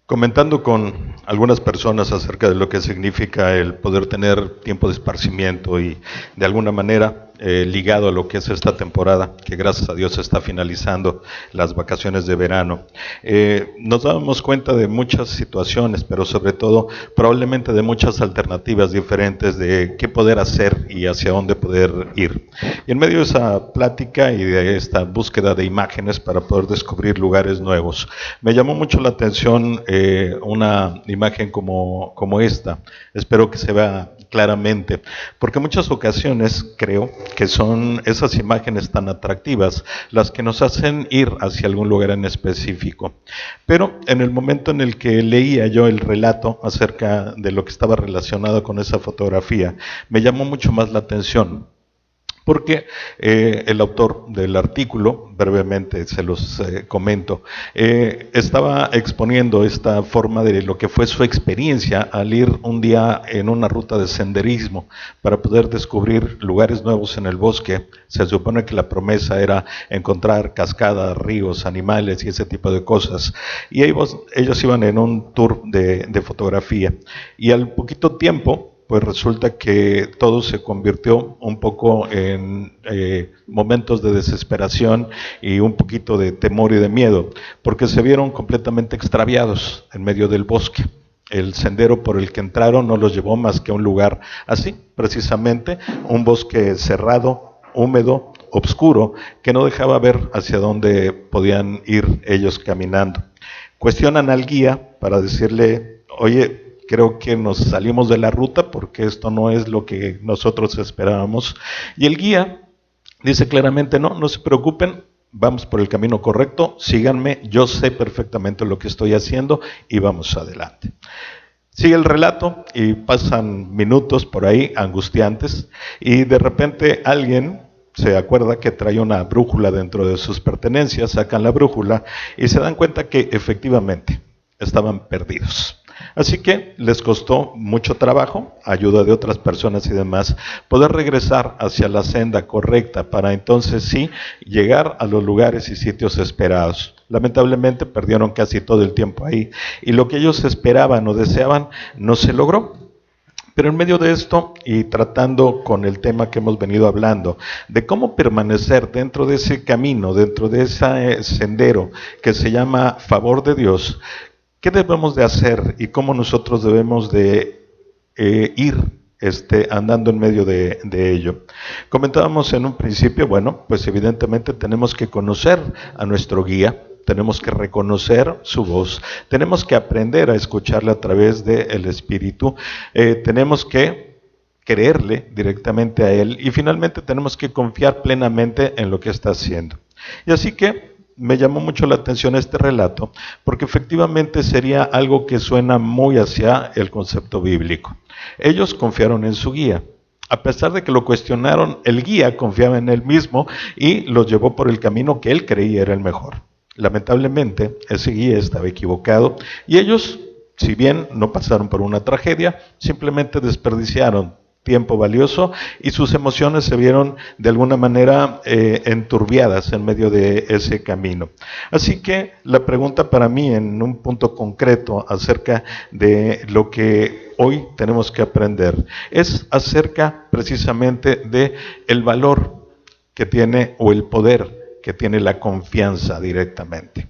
Comentando con algunas personas acerca de lo que significa el poder tener tiempo de esparcimiento y de alguna manera ligado a lo que es esta temporada, que gracias a Dios está finalizando las vacaciones de verano, nos dábamos cuenta de muchas situaciones, pero sobre todo probablemente de muchas alternativas diferentes de qué poder hacer y hacia dónde poder ir. Y en medio de esa plática y de esta búsqueda de imágenes para poder descubrir lugares nuevos, me llamó mucho la atención una imagen como esta. Espero que se vea claramente, porque en muchas ocasiones creo que son esas imágenes tan atractivas las que nos hacen ir hacia algún lugar en específico. Pero en el momento en el que leía yo el relato acerca de lo que estaba relacionado con esa fotografía, me llamó mucho más la atención. Porque el autor del artículo, brevemente se los comento, estaba exponiendo esta forma de lo que fue su experiencia al ir un día en una ruta de senderismo para poder descubrir lugares nuevos en el bosque. Se supone que la promesa era encontrar cascadas, ríos, animales y ese tipo de cosas. Y ellos iban en un tour de fotografía. Y al poquito tiempo, pues resulta que todo se convirtió un poco en momentos de desesperación y un poquito de temor y de miedo, porque se vieron completamente extraviados en medio del bosque. El sendero por el que entraron no los llevó más que a un lugar así, precisamente, un bosque cerrado, húmedo, oscuro, que no dejaba ver hacia dónde podían ir ellos caminando. Cuestionan al guía para decirle, oye, creo que nos salimos de la ruta porque esto no es lo que nosotros esperábamos. Y el guía dice claramente, no, no se preocupen, vamos por el camino correcto, síganme, yo sé perfectamente lo que estoy haciendo y vamos adelante. Sigue el relato y pasan minutos por ahí angustiantes y de repente alguien se acuerda que trae una brújula dentro de sus pertenencias, sacan la brújula y se dan cuenta que efectivamente estaban perdidos. Así que les costó mucho trabajo, ayuda de otras personas y demás, poder regresar hacia la senda correcta para entonces sí llegar a los lugares y sitios esperados. Lamentablemente perdieron casi todo el tiempo ahí y lo que ellos esperaban o deseaban no se logró. Pero en medio de esto y tratando con el tema que hemos venido hablando, de cómo permanecer dentro de ese camino, dentro de ese sendero que se llama favor de Dios, ¿qué debemos de hacer y cómo nosotros debemos de ir andando en medio de ello? Comentábamos en un principio, bueno, pues evidentemente tenemos que conocer a nuestro guía, tenemos que reconocer su voz, tenemos que aprender a escucharle a través del Espíritu, tenemos que creerle directamente a Él y finalmente tenemos que confiar plenamente en lo que está haciendo. Y así que me llamó mucho la atención este relato, porque efectivamente sería algo que suena muy hacia el concepto bíblico. Ellos confiaron en su guía. A pesar de que lo cuestionaron, el guía confiaba en él mismo y los llevó por el camino que él creía era el mejor. Lamentablemente, ese guía estaba equivocado y ellos, si bien no pasaron por una tragedia, simplemente desperdiciaron tiempo valioso y sus emociones se vieron de alguna manera enturbiadas en medio de ese camino. Así que la pregunta para mí en un punto concreto acerca de lo que hoy tenemos que aprender es acerca precisamente de el valor que tiene o el poder que tiene la confianza directamente.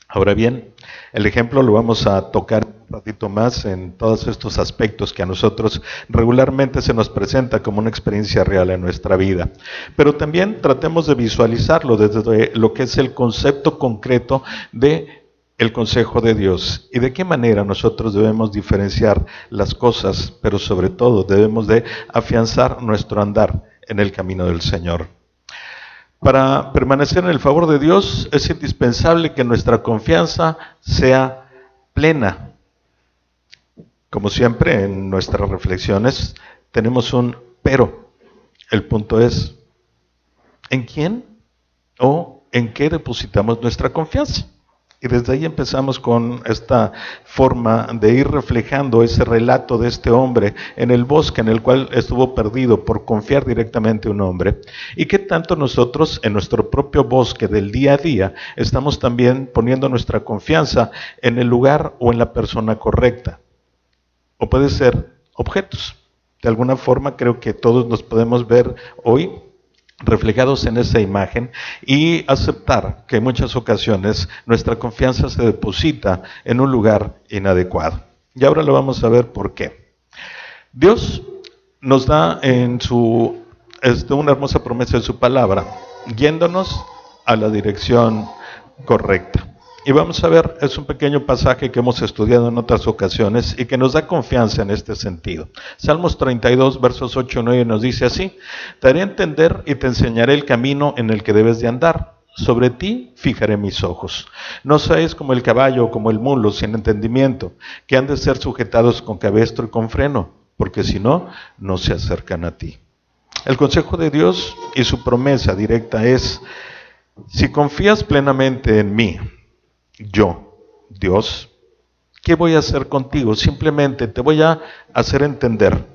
Ahora bien, el ejemplo lo vamos a tocar un ratito más en todos estos aspectos que a nosotros regularmente se nos presenta como una experiencia real en nuestra vida. Pero también tratemos de visualizarlo desde lo que es el concepto concreto de el consejo de Dios y de qué manera nosotros debemos diferenciar las cosas, pero sobre todo debemos de afianzar nuestro andar en el camino del Señor. Para permanecer en el favor de Dios es indispensable que nuestra confianza sea plena. Como siempre en nuestras reflexiones tenemos un pero. El punto es, ¿en quién o en qué depositamos nuestra confianza? Y desde ahí empezamos con esta forma de ir reflejando ese relato de este hombre en el bosque en el cual estuvo perdido por confiar directamente en un hombre. Y qué tanto nosotros en nuestro propio bosque del día a día estamos también poniendo nuestra confianza en el lugar o en la persona correcta. O puede ser objetos. De alguna forma creo que todos nos podemos ver hoy reflejados en esa imagen y aceptar que en muchas ocasiones nuestra confianza se deposita en un lugar inadecuado. Y ahora lo vamos a ver por qué. Dios nos da en una hermosa promesa de su palabra, guiándonos a la dirección correcta. Y vamos a ver, es un pequeño pasaje que hemos estudiado en otras ocasiones y que nos da confianza en este sentido. Salmos 32, versos 8 y 9 nos dice así: te haré entender y te enseñaré el camino en el que debes de andar. Sobre ti fijaré mis ojos. No seáis como el caballo o como el mulo sin entendimiento, que han de ser sujetados con cabestro y con freno, porque si no, no se acercan a ti. El consejo de Dios y su promesa directa es: si confías plenamente en mí, yo, Dios, ¿qué voy a hacer contigo? Simplemente te voy a hacer entender,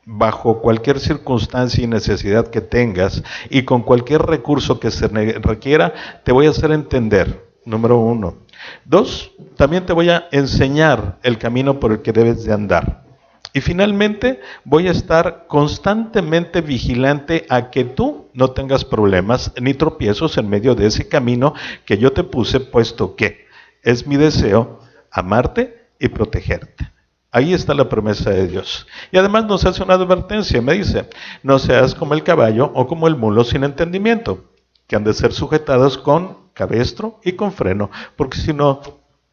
bajo cualquier circunstancia y necesidad que tengas y con cualquier recurso que se requiera, te voy a hacer entender, número 1. 2, también te voy a enseñar el camino por el que debes de andar. Y finalmente voy a estar constantemente vigilante a que tú no tengas problemas ni tropiezos en medio de ese camino que yo te puse, puesto que es mi deseo amarte y protegerte. Ahí está la promesa de Dios. Y además nos hace una advertencia, me dice: no seas como el caballo o como el mulo sin entendimiento, que han de ser sujetados con cabestro y con freno, porque si no,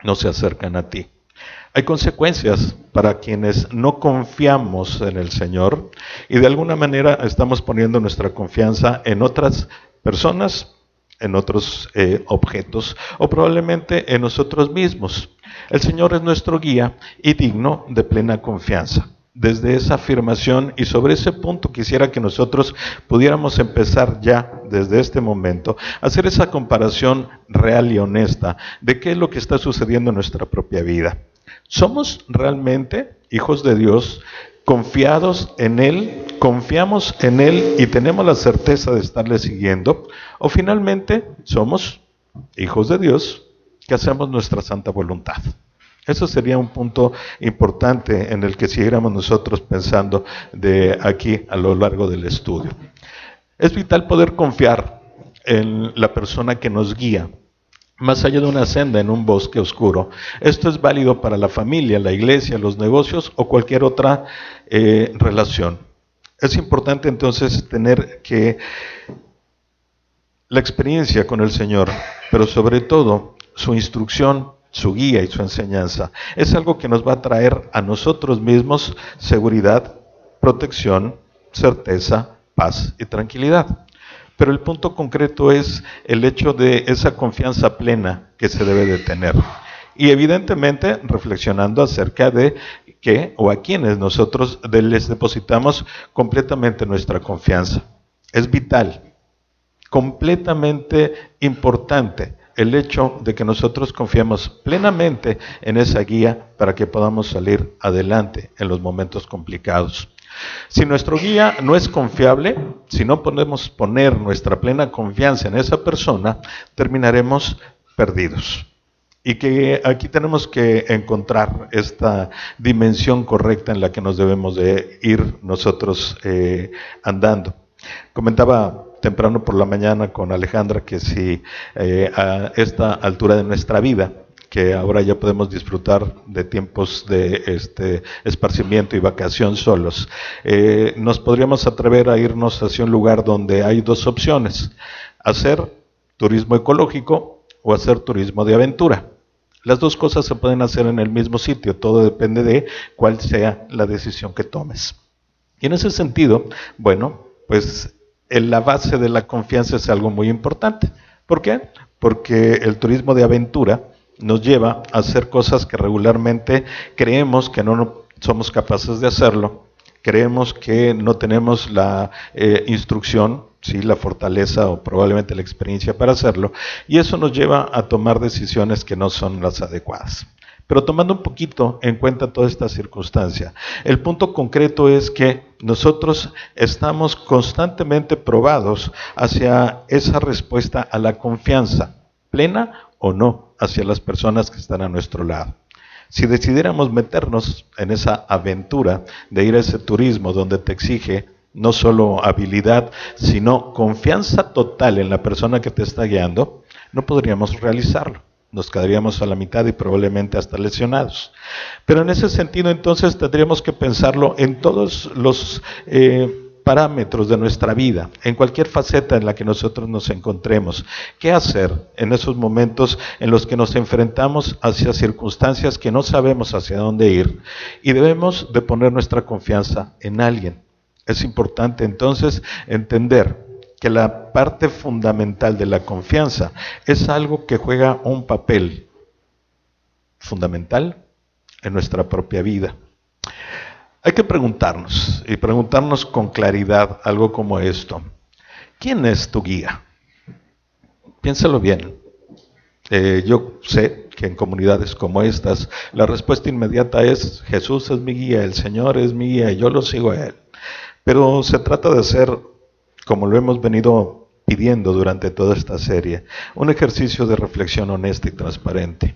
no se acercan a ti. Hay consecuencias para quienes no confiamos en el Señor y de alguna manera estamos poniendo nuestra confianza en otras personas, en otros objetos o probablemente en nosotros mismos. El Señor es nuestro guía y digno de plena confianza. Desde esa afirmación y sobre ese punto quisiera que nosotros pudiéramos empezar ya desde este momento a hacer esa comparación real y honesta de qué es lo que está sucediendo en nuestra propia vida. ¿Somos realmente hijos de Dios, confiados en Él, confiamos en Él y tenemos la certeza de estarle siguiendo? ¿O finalmente somos hijos de Dios que hacemos nuestra santa voluntad? Eso sería un punto importante en el que siguiéramos nosotros pensando de aquí a lo largo del estudio. Es vital poder confiar en la persona que nos guía, más allá de una senda en un bosque oscuro. Esto es válido para la familia, la iglesia, los negocios o cualquier otra relación. Es importante entonces tener que la experiencia con el Señor, pero sobre todo su instrucción, su guía y su enseñanza. Es algo que nos va a traer a nosotros mismos seguridad, protección, certeza, paz y tranquilidad. Pero el punto concreto es el hecho de esa confianza plena que se debe de tener. Y evidentemente reflexionando acerca de qué o a quienes nosotros les depositamos completamente nuestra confianza. Es vital, completamente importante el hecho de que nosotros confiemos plenamente en esa guía para que podamos salir adelante en los momentos complicados. Si nuestro guía no es confiable, si no podemos poner nuestra plena confianza en esa persona, terminaremos perdidos. Y que aquí tenemos que encontrar esta dimensión correcta en la que nos debemos de ir nosotros andando. Comentaba temprano por la mañana con Alejandra que si a esta altura de nuestra vida, que ahora ya podemos disfrutar de tiempos de esparcimiento y vacación solos, nos podríamos atrever a irnos hacia un lugar donde hay dos opciones: hacer turismo ecológico o hacer turismo de aventura. Las dos cosas se pueden hacer en el mismo sitio, todo depende de cuál sea la decisión que tomes. Y en ese sentido, bueno, pues la base de la confianza es algo muy importante. ¿Por qué? Porque el turismo de aventura nos lleva a hacer cosas que regularmente creemos que no somos capaces de hacerlo, creemos que no tenemos la instrucción, sí, la fortaleza o probablemente la experiencia para hacerlo, y eso nos lleva a tomar decisiones que no son las adecuadas. Pero tomando un poquito en cuenta toda esta circunstancia, el punto concreto es que nosotros estamos constantemente probados hacia esa respuesta a la confianza, plena o no, hacia las personas que están a nuestro lado. Si decidiéramos meternos en esa aventura de ir a ese turismo donde te exige no solo habilidad, sino confianza total en la persona que te está guiando, no podríamos realizarlo. Nos quedaríamos a la mitad y probablemente hasta lesionados. Pero en ese sentido, entonces, tendríamos que pensarlo en todos los parámetros de nuestra vida, en cualquier faceta en la que nosotros nos encontremos. ¿Qué hacer en esos momentos en los que nos enfrentamos hacia circunstancias que no sabemos hacia dónde ir? Y debemos de poner nuestra confianza en alguien. Es importante entonces entender que la parte fundamental de la confianza es algo que juega un papel fundamental en nuestra propia vida. Hay que preguntarnos, y preguntarnos con claridad algo como esto: ¿quién es tu guía? Piénsalo bien. Yo sé que en comunidades como estas, la respuesta inmediata es: Jesús es mi guía, el Señor es mi guía, y yo lo sigo a Él. Pero se trata de hacer, como lo hemos venido pidiendo durante toda esta serie, un ejercicio de reflexión honesta y transparente,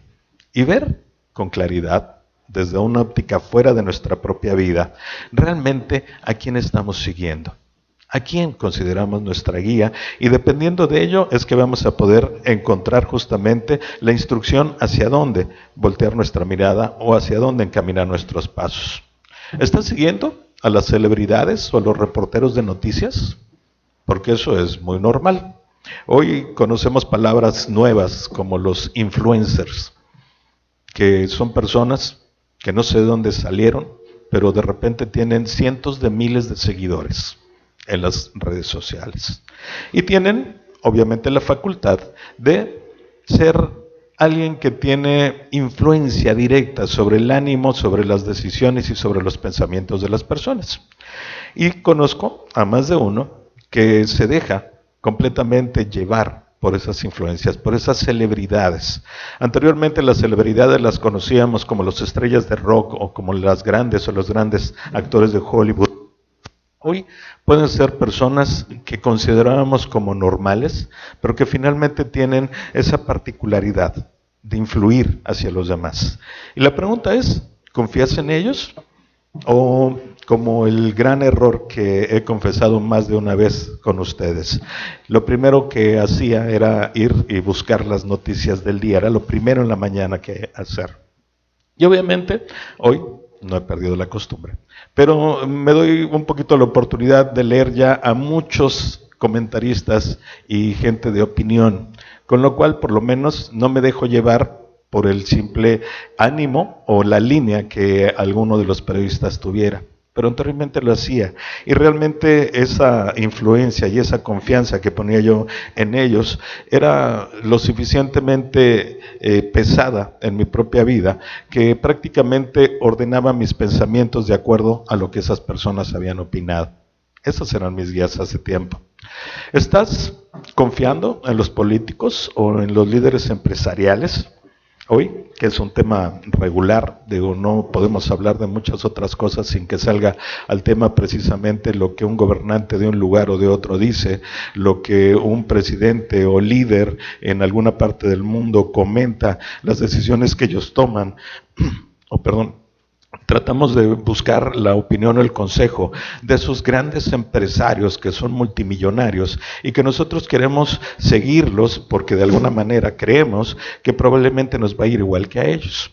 y ver con claridad, desde una óptica fuera de nuestra propia vida, realmente a quién estamos siguiendo, a quién consideramos nuestra guía, y dependiendo de ello es que vamos a poder encontrar justamente la instrucción hacia dónde voltear nuestra mirada o hacia dónde encaminar nuestros pasos. ¿Estás siguiendo a las celebridades o a los reporteros de noticias? Porque eso es muy normal. Hoy conocemos palabras nuevas como los influencers, que son personas que no sé de dónde salieron, pero de repente tienen cientos de miles de seguidores en las redes sociales. Y tienen, obviamente, la facultad de ser alguien que tiene influencia directa sobre el ánimo, sobre las decisiones y sobre los pensamientos de las personas. Y conozco a más de uno que se deja completamente llevar por esas influencias, por esas celebridades. Anteriormente las celebridades las conocíamos como las estrellas de rock o como las grandes o los grandes actores de Hollywood. Hoy pueden ser personas que considerábamos como normales, pero que finalmente tienen esa particularidad de influir hacia los demás. Y la pregunta es, ¿confías en ellos? O como el gran error que he confesado más de una vez con ustedes. Lo primero que hacía era ir y buscar las noticias del día, era lo primero en la mañana que hacer. Y obviamente hoy no he perdido la costumbre, pero me doy un poquito la oportunidad de leer ya a muchos comentaristas y gente de opinión, con lo cual por lo menos no me dejo llevar por el simple ánimo o la línea que alguno de los periodistas tuviera. Pero anteriormente lo hacía, y realmente esa influencia y esa confianza que ponía yo en ellos era lo suficientemente pesada en mi propia vida, que prácticamente ordenaba mis pensamientos de acuerdo a lo que esas personas habían opinado. Esos eran mis guías hace tiempo. ¿Estás confiando en los políticos o en los líderes empresariales? Hoy, que es un tema regular, digo, no podemos hablar de muchas otras cosas sin que salga al tema precisamente lo que un gobernante de un lugar o de otro dice, lo que un presidente o líder en alguna parte del mundo comenta, las decisiones que ellos toman, tratamos de buscar la opinión o el consejo de esos grandes empresarios que son multimillonarios y que nosotros queremos seguirlos porque de alguna manera creemos que probablemente nos va a ir igual que a ellos.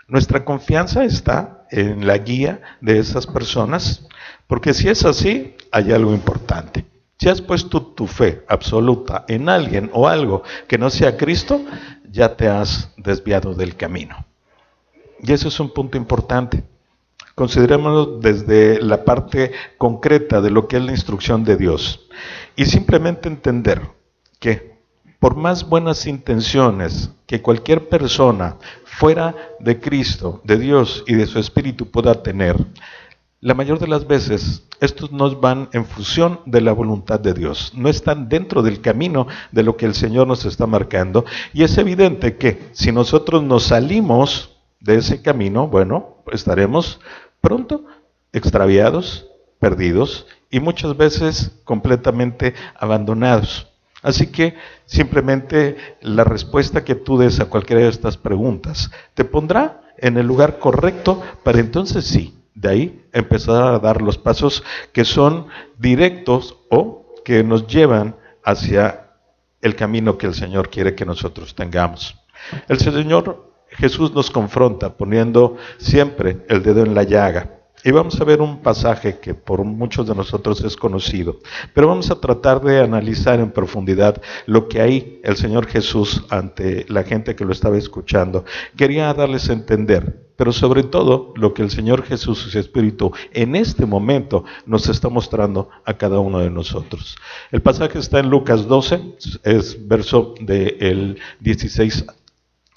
Nuestra confianza está en la guía de esas personas, porque si es así, hay algo importante. Si has puesto tu fe absoluta en alguien o algo que no sea Cristo, ya te has desviado del camino. Y eso es un punto importante. Considerémoslo desde la parte concreta de lo que es la instrucción de Dios. Y simplemente entender que por más buenas intenciones que cualquier persona fuera de Cristo, de Dios y de su Espíritu pueda tener, la mayor de las veces estos nos van en función de la voluntad de Dios, no están dentro del camino de lo que el Señor nos está marcando, y es evidente que si nosotros nos salimos de ese camino, bueno, estaremos pronto extraviados, perdidos y muchas veces completamente abandonados. Así que simplemente la respuesta que tú des a cualquiera de estas preguntas te pondrá en el lugar correcto para entonces sí, de ahí empezar a dar los pasos que son directos o que nos llevan hacia el camino que el Señor quiere que nosotros tengamos. El Señor Jesús nos confronta poniendo siempre el dedo en la llaga. Y vamos a ver un pasaje que por muchos de nosotros es conocido, pero vamos a tratar de analizar en profundidad lo que ahí el Señor Jesús, ante la gente que lo estaba escuchando, quería darles a entender, pero sobre todo lo que el Señor Jesús y su Espíritu en este momento nos está mostrando a cada uno de nosotros. El pasaje está en Lucas 12, es verso del 16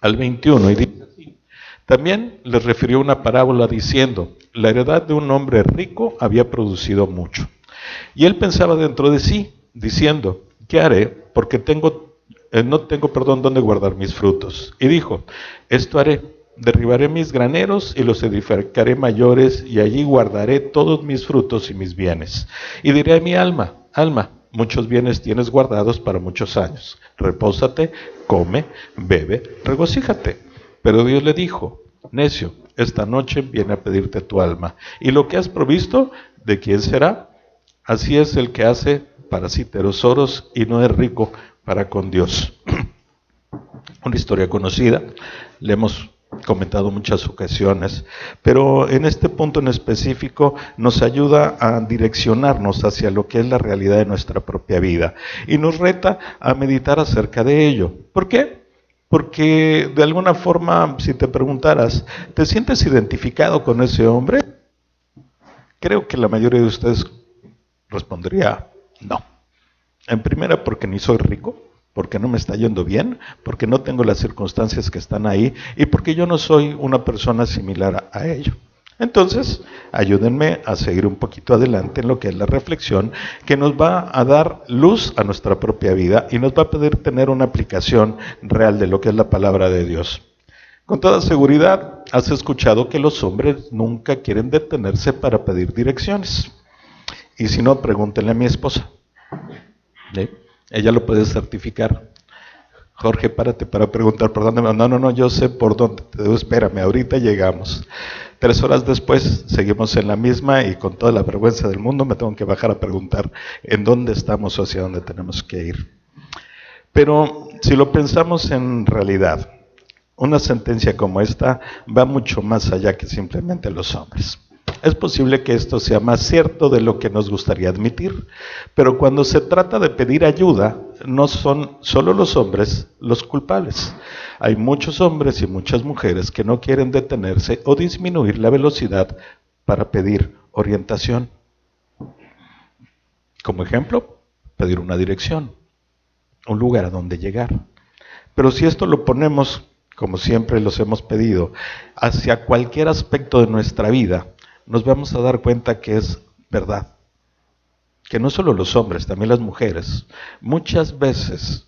al 21, y dice así: también les refirió una parábola diciendo: la heredad de un hombre rico había producido mucho. Y él pensaba dentro de sí, diciendo: ¿qué haré? Porque no tengo dónde guardar mis frutos. Y dijo: esto haré, derribaré mis graneros y los edificaré mayores, y allí guardaré todos mis frutos y mis bienes. Y diré a mi alma: alma, muchos bienes tienes guardados para muchos años. Repósate, come, bebe, regocíjate. Pero Dios le dijo: necio, esta noche viene a pedirte tu alma, y lo que has provisto, ¿de quién será? Así es el que hace para sí tesoros y no es rico para con Dios. Una historia conocida, le hemos comentado muchas ocasiones, pero en este punto en específico nos ayuda a direccionarnos hacia lo que es la realidad de nuestra propia vida y nos reta a meditar acerca de ello. ¿Por qué? Porque de alguna forma, si te preguntaras, ¿te sientes identificado con ese hombre? Creo que la mayoría de ustedes respondería no. En primera, porque ni soy rico, porque no me está yendo bien, porque no tengo las circunstancias que están ahí y porque yo no soy una persona similar a ello. Entonces, ayúdenme a seguir un poquito adelante en lo que es la reflexión, que nos va a dar luz a nuestra propia vida y nos va a poder tener una aplicación real de lo que es la palabra de Dios. Con toda seguridad, has escuchado que los hombres nunca quieren detenerse para pedir direcciones. Y si no, pregúntenle a mi esposa. ¿Sí? Ella lo puede certificar. Jorge, párate para preguntar por dónde. No, yo sé por dónde. Espérame, ahorita llegamos. 3 horas después seguimos en la misma y con toda la vergüenza del mundo me tengo que bajar a preguntar en dónde estamos o hacia dónde tenemos que ir. Pero si lo pensamos en realidad, una sentencia como esta va mucho más allá que simplemente los hombres. Es posible que esto sea más cierto de lo que nos gustaría admitir, pero cuando se trata de pedir ayuda, no son solo los hombres los culpables. Hay muchos hombres y muchas mujeres que no quieren detenerse o disminuir la velocidad para pedir orientación. Como ejemplo, pedir una dirección, un lugar a donde llegar. Pero si esto lo ponemos, como siempre los hemos pedido, hacia cualquier aspecto de nuestra vida, nos vamos a dar cuenta que es verdad. Que no solo los hombres, también las mujeres, muchas veces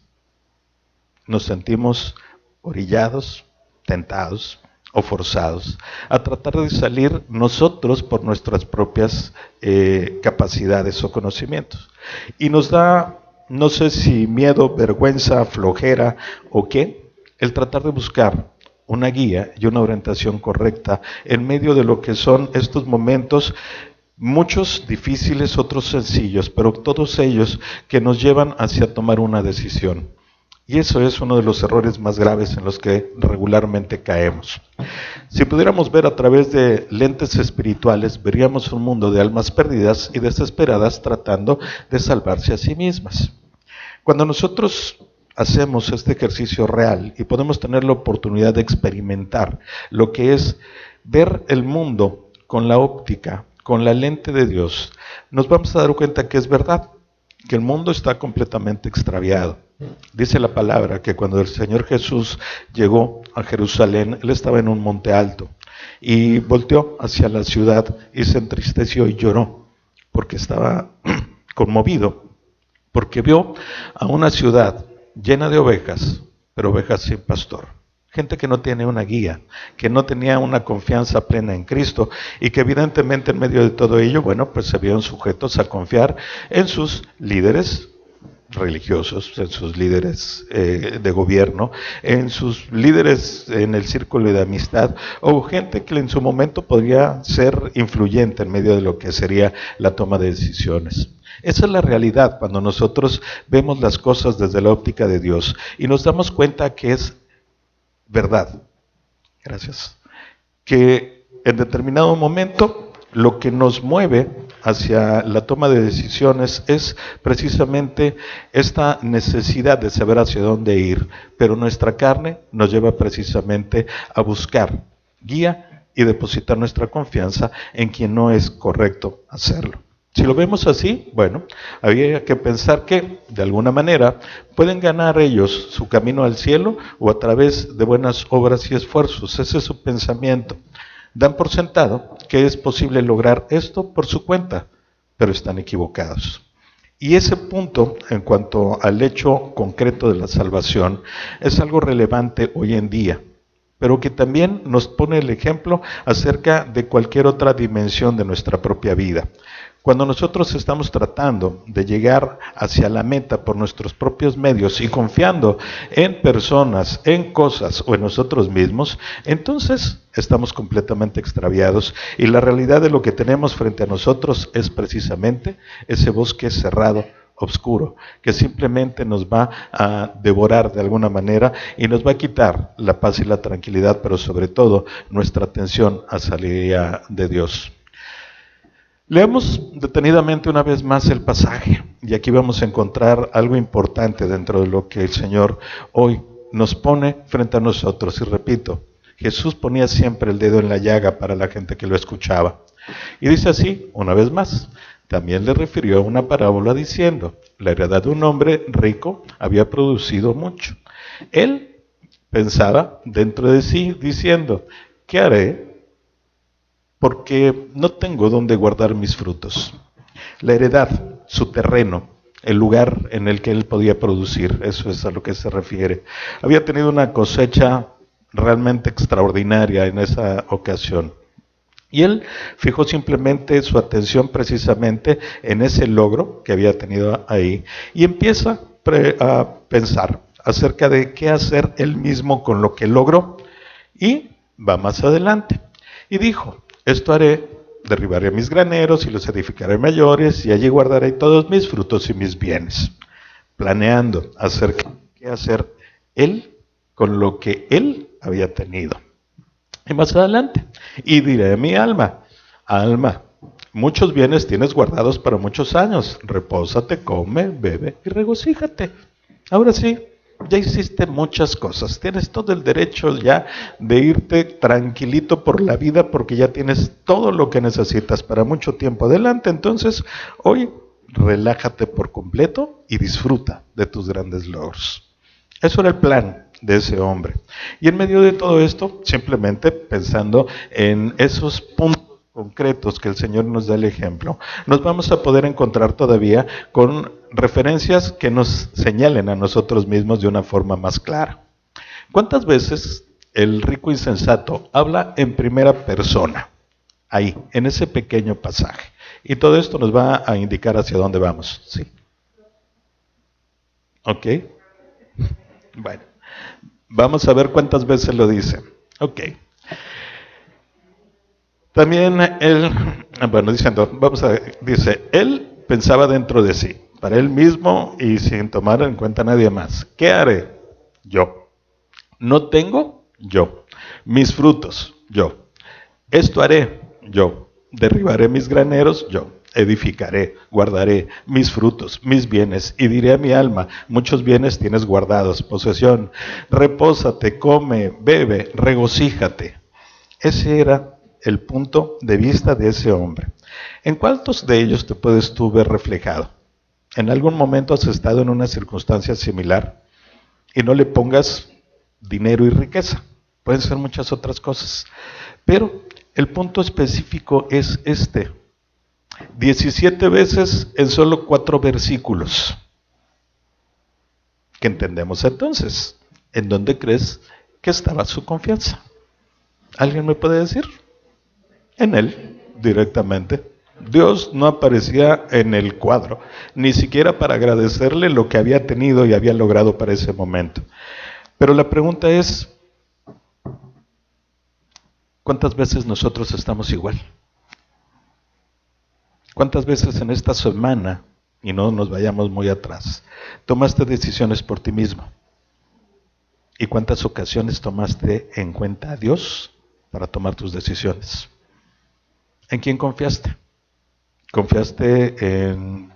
nos sentimos orillados, tentados o forzados a tratar de salir nosotros por nuestras propias capacidades o conocimientos. Y nos da, no sé si miedo, vergüenza, flojera o qué, el tratar de buscar una guía y una orientación correcta en medio de lo que son estos momentos, muchos difíciles, otros sencillos, pero todos ellos que nos llevan hacia tomar una decisión. Y eso es uno de los errores más graves en los que regularmente caemos. Si pudiéramos ver a través de lentes espirituales, veríamos un mundo de almas perdidas y desesperadas tratando de salvarse a sí mismas. Cuando nosotros hacemos este ejercicio real y podemos tener la oportunidad de experimentar lo que es ver el mundo con la óptica, con la lente de Dios, nos vamos a dar cuenta que es verdad, que el mundo está completamente extraviado. Dice la palabra que cuando el Señor Jesús llegó a Jerusalén, Él estaba en un monte alto. y volteó hacia la ciudad y se entristeció y lloró porque estaba conmovido, porque vio a una ciudad llena de ovejas, pero ovejas sin pastor. Gente que no tiene una guía, que no tenía una confianza plena en Cristo y que evidentemente en medio de todo ello, bueno, pues se vieron sujetos a confiar en sus líderes religiosos, en sus líderes de gobierno, en sus líderes en el círculo de amistad o gente que en su momento podría ser influyente en medio de lo que sería la toma de decisiones. Esa es la realidad cuando nosotros vemos las cosas desde la óptica de Dios y nos damos cuenta que es verdad, gracias, que en determinado momento lo que nos mueve hacia la toma de decisiones es precisamente esta necesidad de saber hacia dónde ir, pero nuestra carne nos lleva precisamente a buscar guía y depositar nuestra confianza en quien no es correcto hacerlo. Si lo vemos así, bueno, había que pensar que, de alguna manera, pueden ganar ellos su camino al cielo o a través de buenas obras y esfuerzos. Ese es su pensamiento. Dan por sentado que es posible lograr esto por su cuenta, pero están equivocados. Y ese punto, en cuanto al hecho concreto de la salvación, es algo relevante hoy en día, pero que también nos pone el ejemplo acerca de cualquier otra dimensión de nuestra propia vida. Cuando nosotros estamos tratando de llegar hacia la meta por nuestros propios medios y confiando en personas, en cosas o en nosotros mismos, entonces estamos completamente extraviados y la realidad de lo que tenemos frente a nosotros es precisamente ese bosque cerrado, oscuro, que simplemente nos va a devorar de alguna manera y nos va a quitar la paz y la tranquilidad, pero sobre todo nuestra atención hacia la idea de Dios. Leamos detenidamente una vez más el pasaje y aquí vamos a encontrar algo importante dentro de lo que el Señor hoy nos pone frente a nosotros. Y repito, Jesús ponía siempre el dedo en la llaga para la gente que lo escuchaba. Y dice así, una vez más, también le refirió una parábola diciendo, la heredad de un hombre rico había producido mucho. Él pensaba dentro de sí diciendo, ¿qué haré? Porque no tengo dónde guardar mis frutos. La heredad, su terreno, el lugar en el que él podía producir, eso es a lo que se refiere. Había tenido una cosecha realmente extraordinaria en esa ocasión. Y él fijó simplemente su atención precisamente en ese logro que había tenido ahí y empieza a pensar acerca de qué hacer él mismo con lo que logró y va más adelante. Y dijo, esto haré, derribaré mis graneros y los edificaré mayores y allí guardaré todos mis frutos y mis bienes. Planeando acerca de qué hacer él con lo que él había tenido. Y más adelante, y diré a mi alma, alma, muchos bienes tienes guardados para muchos años, repósate, come, bebe y regocíjate. Ahora sí, ya hiciste muchas cosas, tienes todo el derecho ya de irte tranquilito por la vida porque ya tienes todo lo que necesitas para mucho tiempo adelante. Entonces, hoy relájate por completo y disfruta de tus grandes logros. Eso era el plan de ese hombre. Y en medio de todo esto, simplemente pensando en esos puntos concretos que el Señor nos da el ejemplo, nos vamos a poder encontrar todavía con referencias que nos señalen a nosotros mismos de una forma más clara. ¿Cuántas veces el rico insensato habla en primera persona? Ahí, en ese pequeño pasaje. Y todo esto nos va a indicar hacia dónde vamos. ¿Sí? ¿Ok? Bueno, vamos a ver cuántas veces lo dice. Ok. También él, dice, él pensaba dentro de sí, para él mismo y sin tomar en cuenta a nadie más. ¿Qué haré? Yo. No tengo, yo. Mis frutos, yo. Esto haré, yo. Derribaré mis graneros, yo. Edificaré, guardaré mis frutos, mis bienes, y diré a mi alma, muchos bienes tienes guardados, posesión. Repósate, come, bebe, regocíjate. Ese era el punto de vista de ese hombre. ¿En cuántos de ellos te puedes tú ver reflejado? ¿En algún momento has estado en una circunstancia similar? Y no le pongas dinero y riqueza, pueden ser muchas otras cosas. Pero el punto específico es este: 17 veces en solo 4 versículos. ¿Qué entendemos entonces? ¿En dónde crees que estaba su confianza? ¿Alguien me puede decir? En Él, directamente. Dios no aparecía en el cuadro, ni siquiera para agradecerle lo que había tenido y había logrado para ese momento. Pero la pregunta es, ¿cuántas veces nosotros estamos igual? ¿Cuántas veces en esta semana, y no nos vayamos muy atrás, tomaste decisiones por ti mismo? ¿Y cuántas ocasiones tomaste en cuenta a Dios para tomar tus decisiones? ¿En quién confiaste? ¿Confiaste en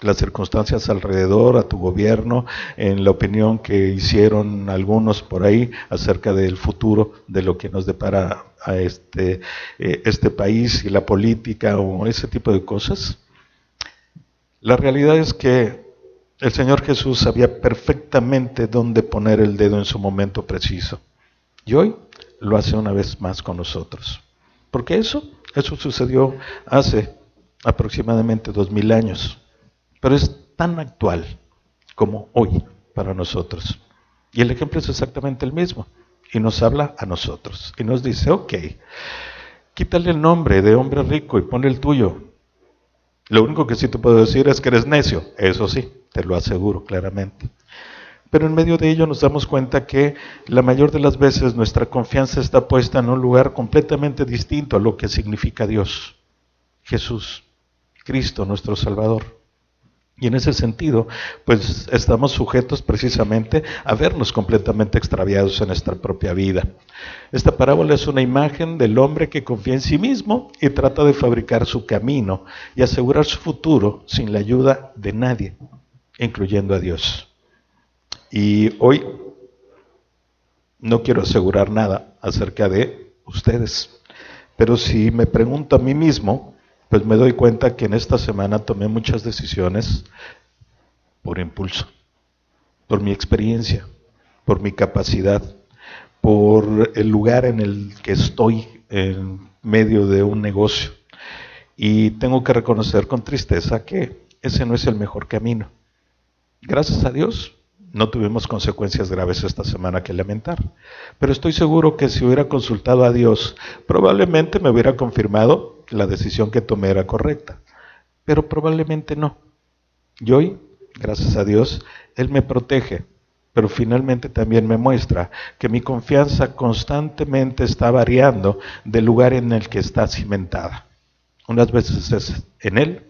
las circunstancias alrededor, a tu gobierno, en la opinión que hicieron algunos por ahí acerca del futuro, de lo que nos depara a este país y la política o ese tipo de cosas? La realidad es que el Señor Jesús sabía perfectamente dónde poner el dedo en su momento preciso. Y hoy lo hace una vez más con nosotros. Porque eso sucedió hace aproximadamente 2000 años. Pero es tan actual como hoy para nosotros. Y el ejemplo es exactamente el mismo. Y nos habla a nosotros. Y nos dice, ok, quítale el nombre de hombre rico y ponle el tuyo. Lo único que sí te puedo decir es que eres necio. Eso sí, te lo aseguro claramente. Pero en medio de ello nos damos cuenta que la mayor de las veces nuestra confianza está puesta en un lugar completamente distinto a lo que significa Dios, Jesús, Cristo, nuestro Salvador. Y en ese sentido, pues estamos sujetos precisamente a vernos completamente extraviados en nuestra propia vida. Esta parábola es una imagen del hombre que confía en sí mismo y trata de fabricar su camino y asegurar su futuro sin la ayuda de nadie, incluyendo a Dios. Y hoy no quiero asegurar nada acerca de ustedes, pero si me pregunto a mí mismo, pues me doy cuenta que en esta semana tomé muchas decisiones por impulso, por mi experiencia, por mi capacidad, por el lugar en el que estoy en medio de un negocio. Y tengo que reconocer con tristeza que ese no es el mejor camino. Gracias a Dios, no tuvimos consecuencias graves esta semana que lamentar, pero estoy seguro que si hubiera consultado a Dios, probablemente me hubiera confirmado que la decisión que tomé era correcta, pero probablemente no. Y hoy, gracias a Dios, Él me protege, pero finalmente también me muestra que mi confianza constantemente está variando del lugar en el que está cimentada. Unas veces es en Él,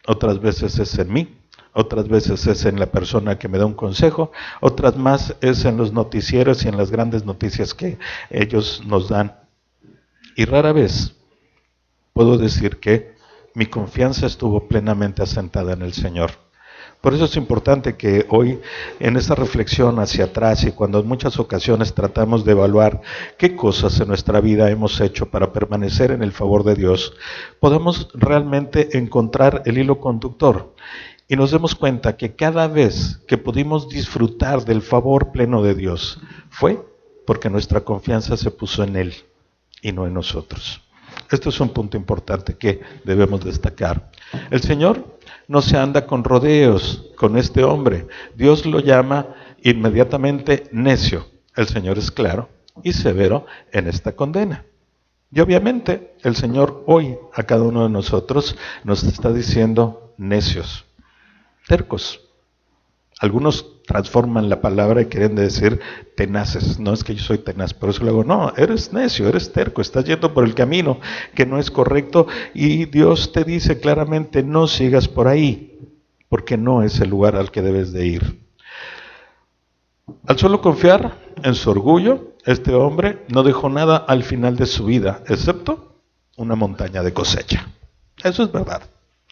otras veces es en mí, otras veces es en la persona que me da un consejo, otras más es en los noticieros y en las grandes noticias que ellos nos dan. Y rara vez puedo decir que mi confianza estuvo plenamente asentada en el Señor. Por eso es importante que hoy, en esta reflexión hacia atrás y cuando en muchas ocasiones tratamos de evaluar qué cosas en nuestra vida hemos hecho para permanecer en el favor de Dios, podamos realmente encontrar el hilo conductor y nos demos cuenta que cada vez que pudimos disfrutar del favor pleno de Dios fue porque nuestra confianza se puso en Él y no en nosotros. Esto es un punto importante que debemos destacar. El Señor no se anda con rodeos con este hombre. Dios lo llama inmediatamente necio. El Señor es claro y severo en esta condena. Y obviamente el Señor hoy a cada uno de nosotros nos está diciendo necios, tercos. Algunos transforman la palabra y quieren decir tenaces. No es que yo soy tenaz, por eso luego, no, eres necio, eres terco, estás yendo por el camino que no es correcto y Dios te dice claramente no sigas por ahí, porque no es el lugar al que debes de ir. Al solo confiar en su orgullo, este hombre no dejó nada al final de su vida, excepto una montaña de cosecha. Eso es verdad.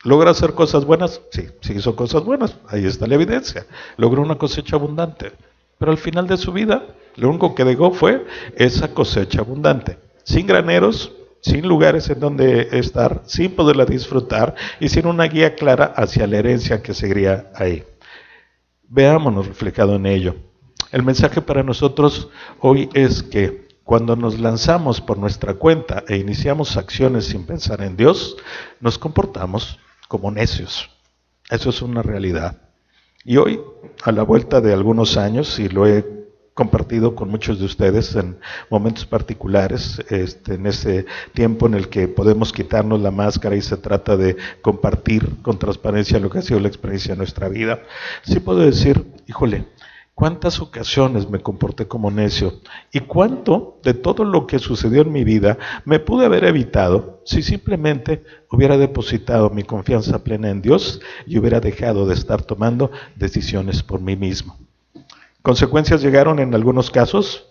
¿Logra hacer cosas buenas? Sí, sí hizo cosas buenas, ahí está la evidencia. Logró una cosecha abundante, pero al final de su vida, lo único que dejó fue esa cosecha abundante, sin graneros, sin lugares en donde estar, sin poderla disfrutar y sin una guía clara hacia la herencia que seguiría ahí. Veámonos reflejado en ello. El mensaje para nosotros hoy es que cuando nos lanzamos por nuestra cuenta e iniciamos acciones sin pensar en Dios, nos comportamos como necios. Eso es una realidad. Y hoy, a la vuelta de algunos años, y lo he compartido con muchos de ustedes en momentos particulares, en ese tiempo en el que podemos quitarnos la máscara y se trata de compartir con transparencia lo que ha sido la experiencia de nuestra vida, sí puedo decir, híjole, cuántas ocasiones me comporté como necio y cuánto de todo lo que sucedió en mi vida me pude haber evitado si simplemente hubiera depositado mi confianza plena en Dios y hubiera dejado de estar tomando decisiones por mí mismo. Consecuencias llegaron en algunos casos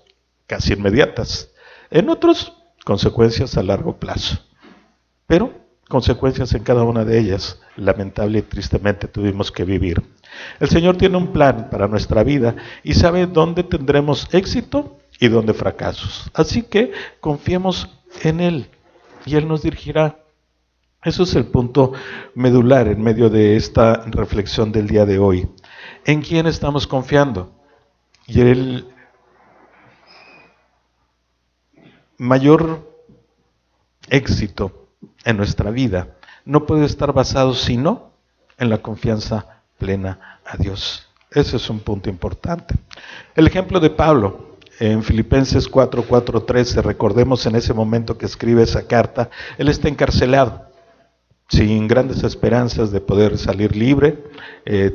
casi inmediatas, en otros consecuencias a largo plazo, pero consecuencias en cada una de ellas, lamentable y tristemente tuvimos que vivir. El Señor tiene un plan para nuestra vida y sabe dónde tendremos éxito y dónde fracasos. Así que confiemos en Él y Él nos dirigirá. Eso es el punto medular en medio de esta reflexión del día de hoy. ¿En quién estamos confiando? Y el mayor éxito en nuestra vida no puede estar basado sino en la confianza plena a Dios. Ese es un punto importante. El ejemplo de Pablo en Filipenses 4:13, recordemos en ese momento que escribe esa carta, él está encarcelado, sin grandes esperanzas de poder salir libre,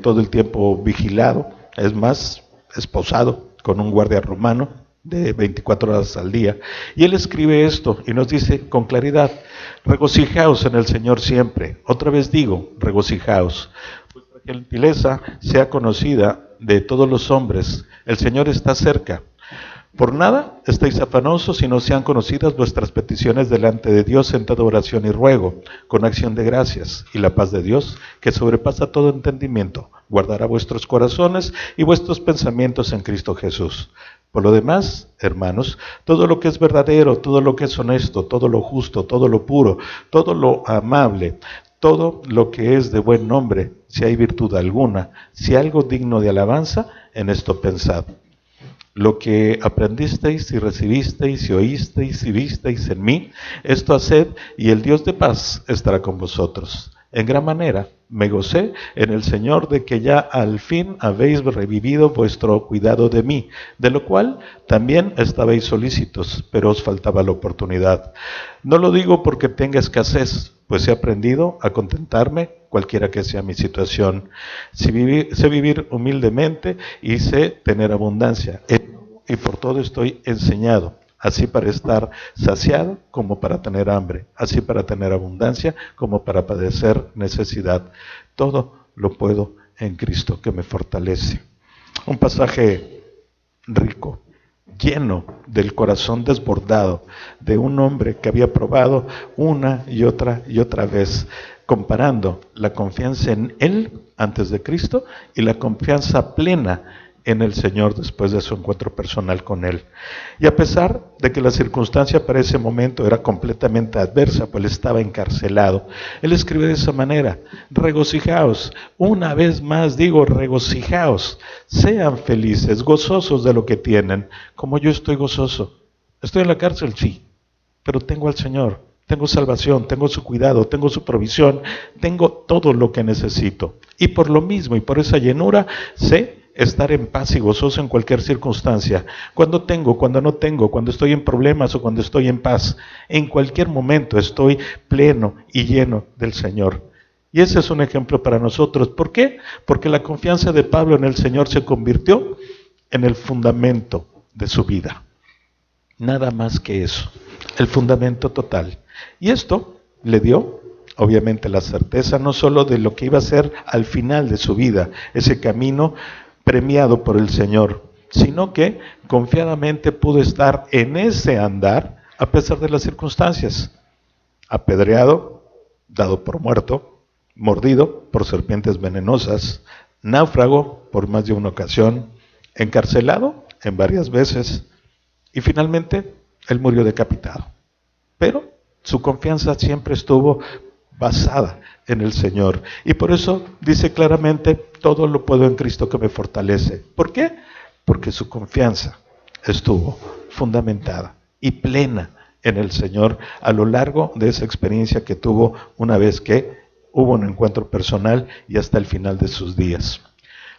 todo el tiempo vigilado, es más, esposado con un guardia romano de 24 horas al día. Y él escribe esto y nos dice con claridad, regocijaos en el Señor siempre. Otra vez digo, regocijaos. Vuestra gentileza sea conocida de todos los hombres. El Señor está cerca. Por nada estéis afanosos, sino sean conocidas vuestras peticiones delante de Dios en toda oración y ruego, con acción de gracias, y la paz de Dios, que sobrepasa todo entendimiento, guardará vuestros corazones y vuestros pensamientos en Cristo Jesús. Por lo demás, hermanos, todo lo que es verdadero, todo lo que es honesto, todo lo justo, todo lo puro, todo lo amable, todo lo que es de buen nombre, si hay virtud alguna, si algo digno de alabanza, en esto pensad. Lo que aprendisteis y recibisteis y oísteis y visteis en mí, esto haced y el Dios de paz estará con vosotros. En gran manera me gocé en el Señor de que ya al fin habéis revivido vuestro cuidado de mí, de lo cual también estabais solícitos, pero os faltaba la oportunidad. No lo digo porque tenga escasez, pues he aprendido a contentarme cualquiera que sea mi situación. Sé vivir humildemente y sé tener abundancia. Y por todo estoy enseñado, así para estar saciado como para tener hambre, así para tener abundancia como para padecer necesidad. Todo lo puedo en Cristo que me fortalece. Un pasaje rico, lleno del corazón desbordado de un hombre que había probado una y otra vez, comparando la confianza en Él antes de Cristo y la confianza plena en el Señor después de su encuentro personal con Él. Y a pesar de que la circunstancia para ese momento era completamente adversa, pues él estaba encarcelado, él escribe de esa manera, regocijaos, una vez más digo, regocijaos, sean felices, gozosos de lo que tienen, como yo estoy gozoso. Estoy en la cárcel, sí, pero tengo al Señor, tengo salvación, tengo su cuidado, tengo su provisión, tengo todo lo que necesito. Y por lo mismo y por esa llenura, sé estar en paz y gozoso en cualquier circunstancia, cuando tengo, cuando no tengo, cuando estoy en problemas o cuando estoy en paz, en cualquier momento estoy pleno y lleno del Señor. Y ese es un ejemplo para nosotros. ¿Por qué? Porque la confianza de Pablo en el Señor se convirtió en el fundamento de su vida. Nada más que eso, el fundamento total. Y esto le dio obviamente la certeza no solo de lo que iba a ser al final de su vida, ese camino premiado por el Señor, sino que confiadamente pudo estar en ese andar a pesar de las circunstancias. Apedreado, dado por muerto, mordido por serpientes venenosas, náufrago por más de una ocasión, encarcelado en varias veces y finalmente él murió decapitado. Pero su confianza siempre estuvo basada en el Señor. Y por eso dice claramente, todo lo puedo en Cristo que me fortalece. ¿Por qué? Porque su confianza estuvo fundamentada y plena en el Señor a lo largo de esa experiencia que tuvo una vez que hubo un encuentro personal y hasta el final de sus días.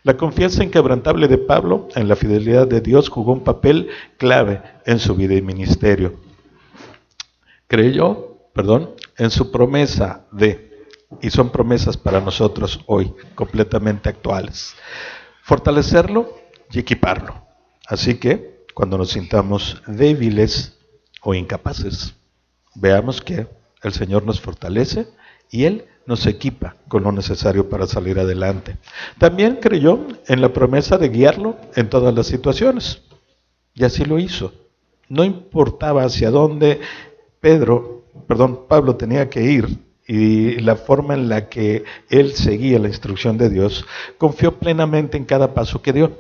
La confianza inquebrantable de Pablo en la fidelidad de Dios jugó un papel clave en su vida y ministerio. Creyó, en su promesa y son promesas para nosotros hoy, completamente actuales, fortalecerlo y equiparlo. Así que, cuando nos sintamos débiles o incapaces, veamos que el Señor nos fortalece y Él nos equipa con lo necesario para salir adelante. También creyó en la promesa de guiarlo en todas las situaciones, y así lo hizo. No importaba hacia dónde Pablo tenía que ir y la forma en la que él seguía la instrucción de Dios, confió plenamente en cada paso que dio.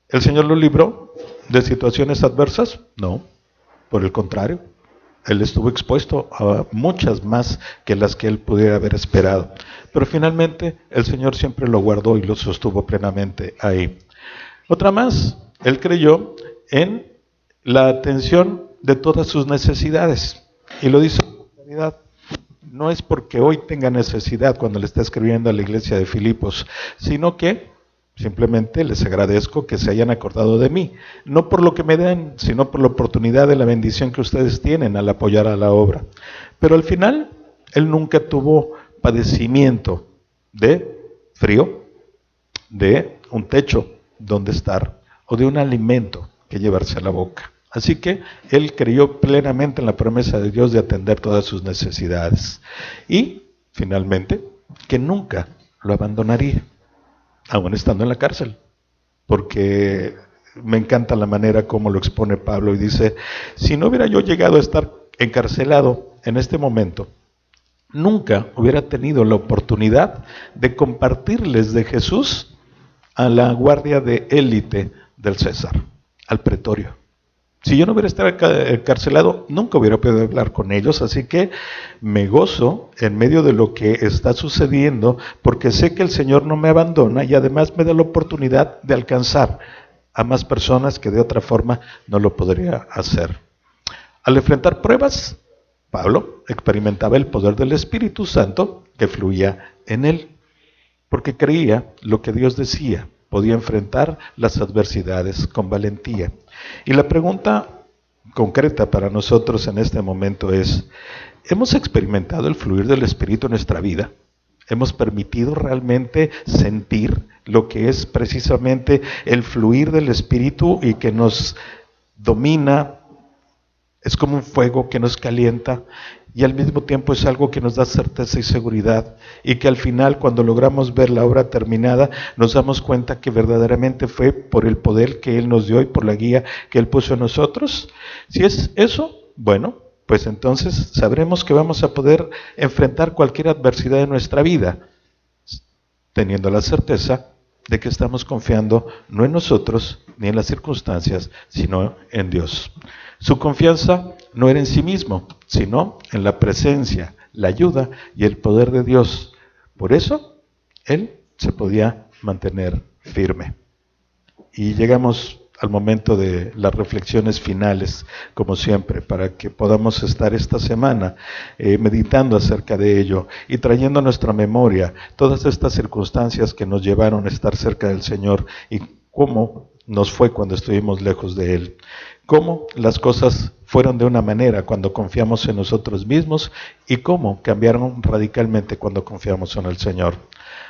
¿El Señor lo libró de situaciones adversas? No, por el contrario. Él estuvo expuesto a muchas más que las que él pudiera haber esperado. Pero finalmente el Señor siempre lo guardó y lo sostuvo plenamente ahí. Otra más, él creyó en la atención de todas sus necesidades. Y lo dice con claridad. No es porque hoy tenga necesidad cuando le está escribiendo a la iglesia de Filipos, sino que simplemente les agradezco que se hayan acordado de mí, no por lo que me den, sino por la oportunidad de la bendición que ustedes tienen al apoyar a la obra. Pero al final, él nunca tuvo padecimiento de frío, de un techo donde estar o de un alimento que llevarse a la boca. Así que él creyó plenamente en la promesa de Dios de atender todas sus necesidades. Y, finalmente, que nunca lo abandonaría, aún estando en la cárcel. Porque me encanta la manera como lo expone Pablo y dice, si no hubiera yo llegado a estar encarcelado en este momento, nunca hubiera tenido la oportunidad de compartirles de Jesús a la guardia de élite del César, al pretorio. Si yo no hubiera estado encarcelado, nunca hubiera podido hablar con ellos, así que me gozo en medio de lo que está sucediendo, porque sé que el Señor no me abandona y además me da la oportunidad de alcanzar a más personas que de otra forma no lo podría hacer. Al enfrentar pruebas, Pablo experimentaba el poder del Espíritu Santo que fluía en él, porque creía lo que Dios decía, podía enfrentar las adversidades con valentía. Y la pregunta concreta para nosotros en este momento es, ¿hemos experimentado el fluir del Espíritu en nuestra vida? ¿Hemos permitido realmente sentir lo que es precisamente el fluir del Espíritu y que nos domina? Es como un fuego que nos calienta y al mismo tiempo es algo que nos da certeza y seguridad, y que al final, cuando logramos ver la obra terminada, nos damos cuenta que verdaderamente fue por el poder que Él nos dio y por la guía que Él puso en nosotros. Si es eso, bueno, pues entonces sabremos que vamos a poder enfrentar cualquier adversidad en nuestra vida, teniendo la certeza de que estamos confiando no en nosotros ni en las circunstancias, sino en Dios. Su confianza no era en sí mismo, sino en la presencia, la ayuda y el poder de Dios. Por eso, él se podía mantener firme. Y llegamos al momento de las reflexiones finales, como siempre, para que podamos estar esta semana meditando acerca de ello y trayendo a nuestra memoria todas estas circunstancias que nos llevaron a estar cerca del Señor y cómo nos fue cuando estuvimos lejos de Él. Cómo las cosas fueron de una manera cuando confiamos en nosotros mismos y cómo cambiaron radicalmente cuando confiamos en el Señor.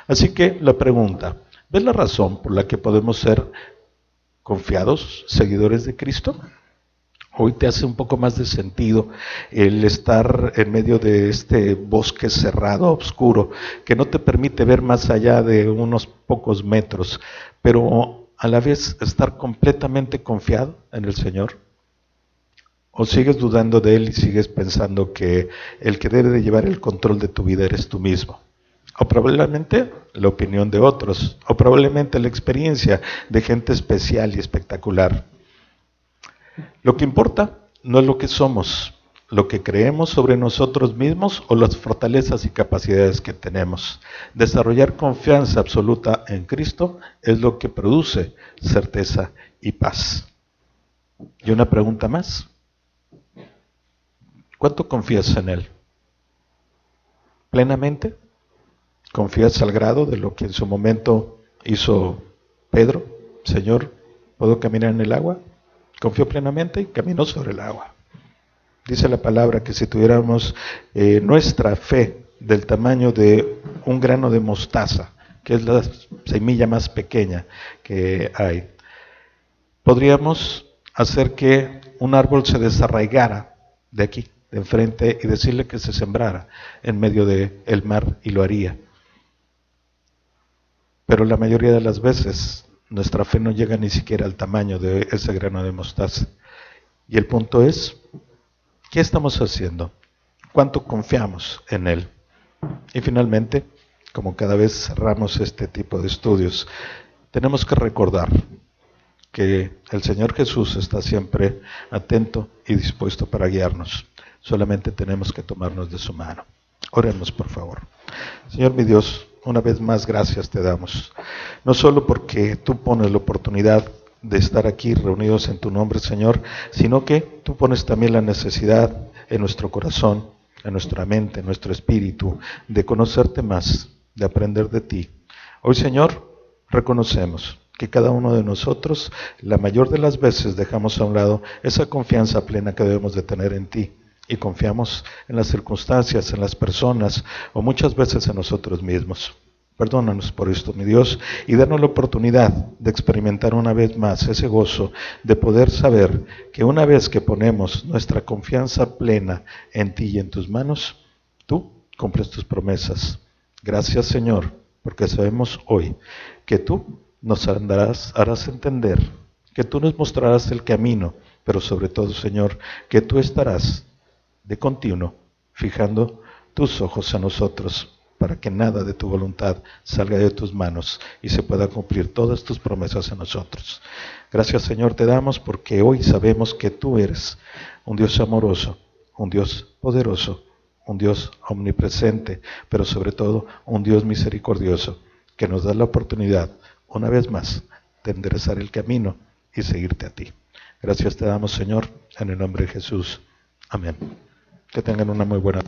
Así que la pregunta, ¿ves la razón por la que podemos ser confiados, seguidores de Cristo? Hoy te hace un poco más de sentido el estar en medio de este bosque cerrado, oscuro, que no te permite ver más allá de unos pocos metros, pero a la vez estar completamente confiado en el Señor. ¿O sigues dudando de Él y sigues pensando que el que debe de llevar el control de tu vida eres tú mismo? O probablemente la opinión de otros, o probablemente la experiencia de gente especial y espectacular. Lo que importa no es lo que somos, lo que creemos sobre nosotros mismos o las fortalezas y capacidades que tenemos. Desarrollar confianza absoluta en Cristo es lo que produce certeza y paz. Y una pregunta más. ¿Cuánto confías en Él? ¿Plenamente? ¿Confías al grado de lo que en su momento hizo Pedro? Señor, ¿puedo caminar en el agua? Confió plenamente y caminó sobre el agua. Dice la palabra que si tuviéramos nuestra fe del tamaño de un grano de mostaza, que es la semilla más pequeña que hay, podríamos hacer que un árbol se desarraigara de aquí, de enfrente, y decirle que se sembrara en medio del mar, y lo haría. Pero la mayoría de las veces nuestra fe no llega ni siquiera al tamaño de ese grano de mostaza. Y el punto es, ¿qué estamos haciendo? ¿Cuánto confiamos en Él? Y finalmente, como cada vez cerramos este tipo de estudios, tenemos que recordar que el Señor Jesús está siempre atento y dispuesto para guiarnos. Solamente tenemos que tomarnos de su mano. Oremos, por favor. Señor mi Dios, una vez más gracias te damos. No solo porque tú pones la oportunidad de estar aquí reunidos en tu nombre, Señor, sino que tú pones también la necesidad en nuestro corazón, en nuestra mente, en nuestro espíritu, de conocerte más, de aprender de ti. Hoy, Señor, reconocemos que cada uno de nosotros, la mayor de las veces, dejamos a un lado esa confianza plena que debemos de tener en ti, y confiamos en las circunstancias, en las personas, o muchas veces en nosotros mismos. Perdónanos por esto, mi Dios, y danos la oportunidad de experimentar una vez más ese gozo de poder saber que una vez que ponemos nuestra confianza plena en ti y en tus manos, tú cumples tus promesas. Gracias, Señor, porque sabemos hoy que tú nos harás entender, que tú nos mostrarás el camino, pero sobre todo, Señor, que tú estarás de continuo fijando tus ojos en nosotros, para que nada de tu voluntad salga de tus manos y se pueda cumplir todas tus promesas en nosotros. Gracias, Señor, te damos porque hoy sabemos que tú eres un Dios amoroso, un Dios poderoso, un Dios omnipresente, pero sobre todo un Dios misericordioso, que nos da la oportunidad, una vez más, de enderezar el camino y seguirte a ti. Gracias te damos, Señor, en el nombre de Jesús. Amén. Que tengan una muy buena